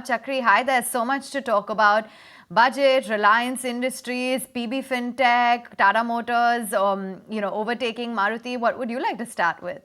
Chakri, hi, there's so much to talk about. Budget, Reliance Industries, PB Fintech, Tata Motors, overtaking Maruti. What would you like to start with?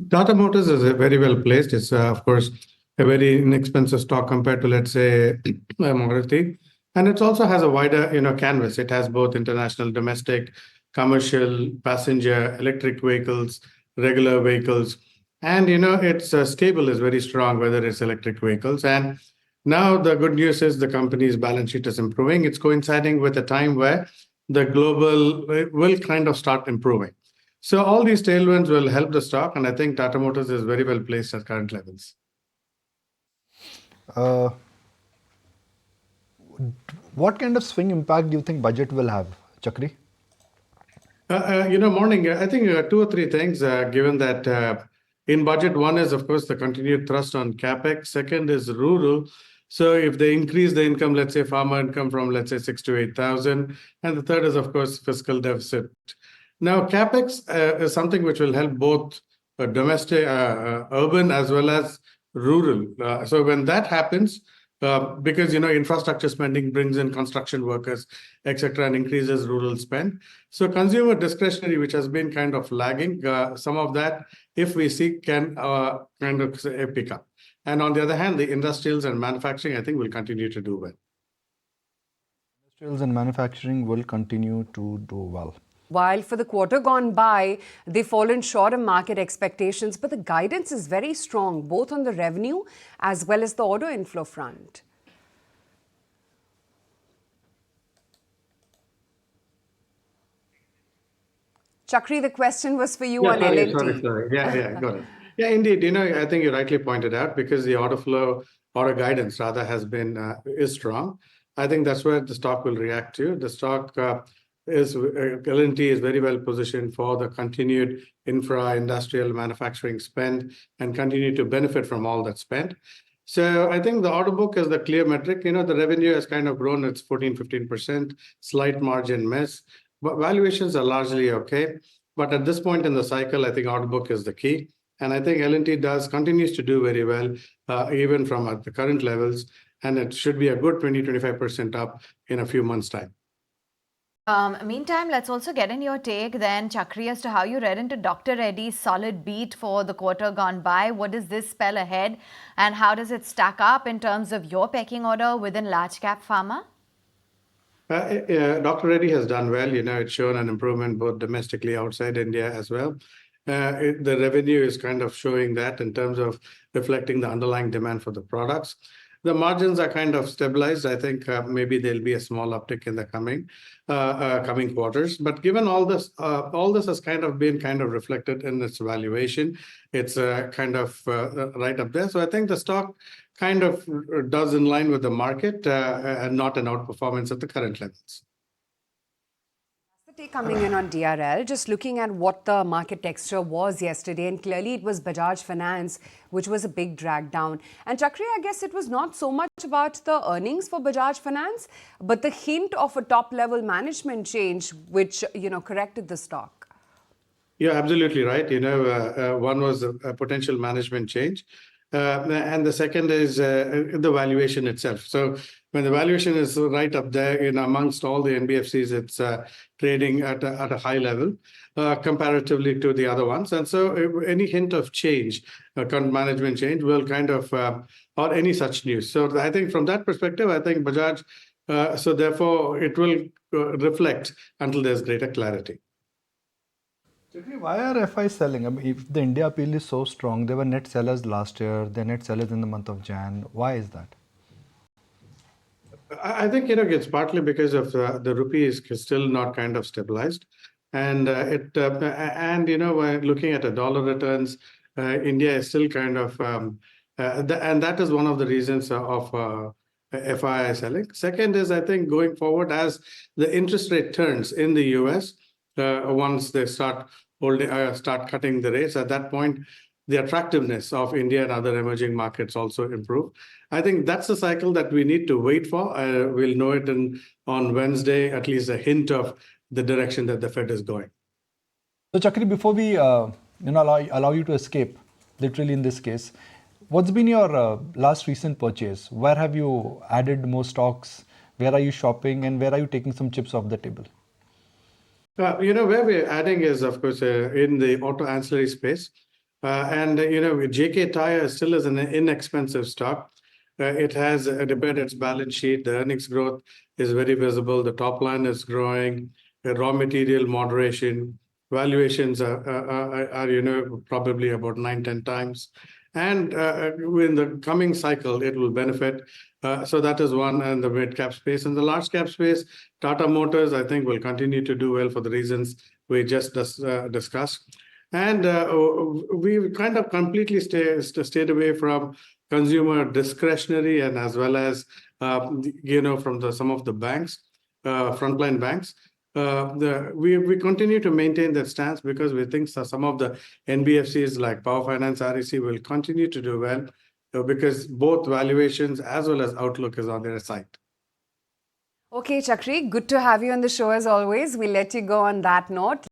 Tata Motors is very well placed. It's, of course, a very inexpensive stock compared to, let's say, Maruti. And it also has a wider, canvas. It has both international, domestic, commercial, passenger, electric vehicles, regular vehicles. And, its stable is very strong, whether it's electric vehicles. And now the good news is the company's balance sheet is improving. It's coinciding with a time where the global will kind of start improving. So all these tailwinds will help the stock, and I think Tata Motors is very well placed at current levels. What kind of swing impact do you think budget will have, Chakri? Morning. I think two or three things, given that in budget, one is, of course, the continued thrust on CapEx. Second is rural. So if they increase the income, let's say farmer income from, let's say, 6 to 8,000. And the third is, of course, fiscal deficit. Now, CapEx is something which will help both domestic, urban, as well as rural. So when that happens, because infrastructure spending brings in construction workers, etc., and increases rural spend. So consumer discretionary, which has been kind of lagging, some of that, if we see, can kind of pick up. And on the other hand, the industrials and manufacturing, I think, will continue to do well. Industrials and manufacturing will continue to do well. While for the quarter gone by, they've fallen short of market expectations, but the guidance is very strong, both on the revenue as well as the order inflow front. Chakri, the question was for you on L&T. Sorry. Yeah, got it. Yeah, indeed. I think you rightly pointed out, because the order guidance rather has been is strong. I think that's where the stock will react to. The stock L&T is very well positioned for the continued infra, industrial, manufacturing spend, and continue to benefit from all that spend. So I think the order book is the clear metric. The revenue has kind of grown. It's 14-15%, slight margin miss. But valuations are largely okay. But at this point in the cycle, I think order book is the key. And I think L&T continues to do very well, even from at the current levels. And it should be a good 20-25% up in a few months' time. Meantime, let's also get in your take then, Chakri, as to how you read into Dr. Reddy's solid beat for the quarter gone by. What does this spell ahead? And how does it stack up in terms of your pecking order within large cap pharma? Dr. Reddy has done well. It's shown an improvement both domestically, outside India as well. The revenue is kind of showing that in terms of reflecting the underlying demand for the products. The margins are kind of stabilized. I think maybe there'll be a small uptick in the coming quarters. But given all this has kind of been reflected in its valuation. It's kind of right up there. So I think the stock kind of does in line with the market and not an outperformance at the current levels. Coming in on DRL, just looking at what the market texture was yesterday, and clearly it was Bajaj Finance, which was a big drag down. And Chakri, I guess it was not so much about the earnings for Bajaj Finance, but the hint of a top-level management change, which, corrected the stock. You're absolutely right. One was a potential management change. And the second is the valuation itself. So when the valuation is right up there, amongst all the NBFCs, it's trading at a high level comparatively to the other ones. And so any hint of change, management change, will kind of, or any such news. So I think from that perspective, I think Bajaj, so therefore it will reflect until there's greater clarity. Why are FIs selling? I mean, if the India appeal is so strong, they were net sellers last year, they're net sellers in the month of Jan. Why is that? I think, it's partly because of the rupee is still not kind of stabilized. And when looking at the dollar returns, India is still kind of, and that is one of the reasons of FI selling. Second is, I think, going forward, as the interest rate turns in the US, once they start cutting the rates, at that point, the attractiveness of India and other emerging markets also improve. I think that's a cycle that we need to wait for. We'll know it on Wednesday, at least a hint of the direction that the Fed is going. So Chakri, before we allow you to escape, literally in this case, What's been your last recent purchase? Where have you added more stocks? Where are you shopping, and where are you taking some chips off the table? Where we're adding is, of course, in the auto ancillary space. JK Tyre still is an inexpensive stock. It has repaired its balance sheet. The earnings growth is very visible. The top line is growing. The raw material moderation. Valuations are probably about 9-10 times. And in the coming cycle, it will benefit. So that is one in the mid-cap space. In the large-cap space, Tata Motors, I think, will continue to do well for the reasons we just discussed. And we kind of completely stayed away from consumer discretionary and as well as, from some of the banks, frontline banks. We continue to maintain that stance because we think some of the NBFCs like Power Finance, REC will continue to do well because both valuations as well as outlook is on their side. Okay, Chakri, good to have you on the show as always. We'll let you go on that note.